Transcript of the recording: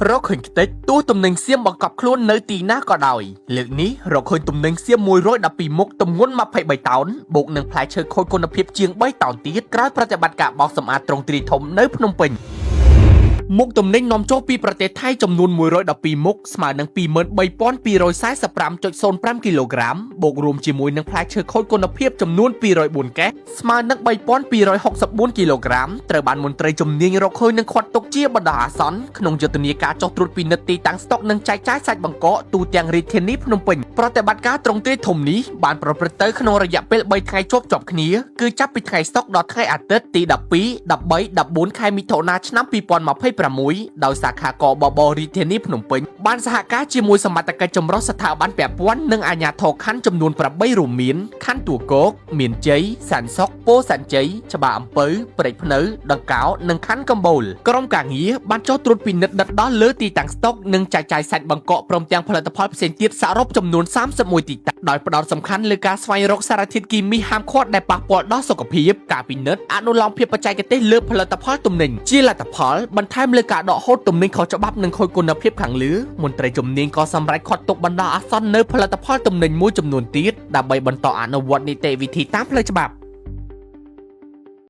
រកឃើញខ្ទេចទូទំនិញសៀមបង្កប់ខ្លួននៅទីណាក៏ដោយលើកនេះរកឃើញទំនិញសៀម112មុខទម្ងន់23តោនបូកនឹងផ្លែឈើខូចគុណភាពជាង3តោនទៀតក្រោយប្រតិបត្តិការបោសសម្អាតទ្រង់ទ្រាយធំនៅភ្នំពេញមុខទំនិញនាំចូលពីប្រទេសថៃចំនួន112មុខស្មើនឹង 23,245.05 គីឡូក្រាមបូករួមជាមួយនឹងផ្លែឈើខូចគុណភាពចំនួន204កេសស្មើនឹង 3,264 គីឡូក្រាមត្រូវបានមន្ត្រីជំនាញរកឃើញនឹងខាត់ទុកជាបណ្ដោះអាសន្នក្នុងយុទ្ធនាការចុះត្រួតពិនិត្យទីតាំងស្តុកនិងចែកចាយសាច់បង្កកទូទាំងរាជធានីភ្នំពេញប្រតិបត្តិការទ្រង់ទ្រាយធំនេះបានប្រព្រឹត្តទៅក្នុងរយៈពេល3ថ្ងៃជាប់គ្នាគឺចាប់ពីថ្ងៃស្តុកដល់ថ្ងៃអាទិត្យទី12 13 14ខែមិថុនាឆ្នាំ2026ដោយសាខាកបបរាជធានីភ្នំពេញបានសហការជាមួយសមត្ថកិច្ចចម្រុះស្ថាប័នពាក់ព័ន្ធនិងអាជ្ញាធរខណ្ឌចំនួន8រួមមានខណ្ឌទួលគោកមានជ័យសានសុកពោធិ៍សែនជ័យច្បារអំពៅព្រែកភ្នៅដង្កោនិងខណ្ឌកំពូលក្រុមការងារបានចុះត្រួតពិនិត្យដិតដល់លើទីតាំងស្តុកនិងចែកចាយសាច់បង្កកព្រមទាំងផលិតផលផ្សេងទៀតសរុបចំនួន31ទីតាំងដោយផ្ដោតសំខាន់លើការស្វែងរកសារធាតុគីមីហាមឃាត់ដែលប៉ះពាល់ដល់សុខភាពការពិនិត្យអនុលោមភាពបច្ចេកទេសលើផលិតផលទំនិញជាលទ្ធផលបន្ថែមលើការដកហូតទំនិញខុសច្បាប់និងខូចគុណភាពខាងលើមន្ត្រីជំនាញក៏សម្រេចខាត់ទុកបណ្ដោះអាសន្ននៅផលិតផលទំនិញមួយចំនួនទៀតដើម្បីបន្តអនុវត្តនីតិវិធីតាមផ្លូវច្បាប់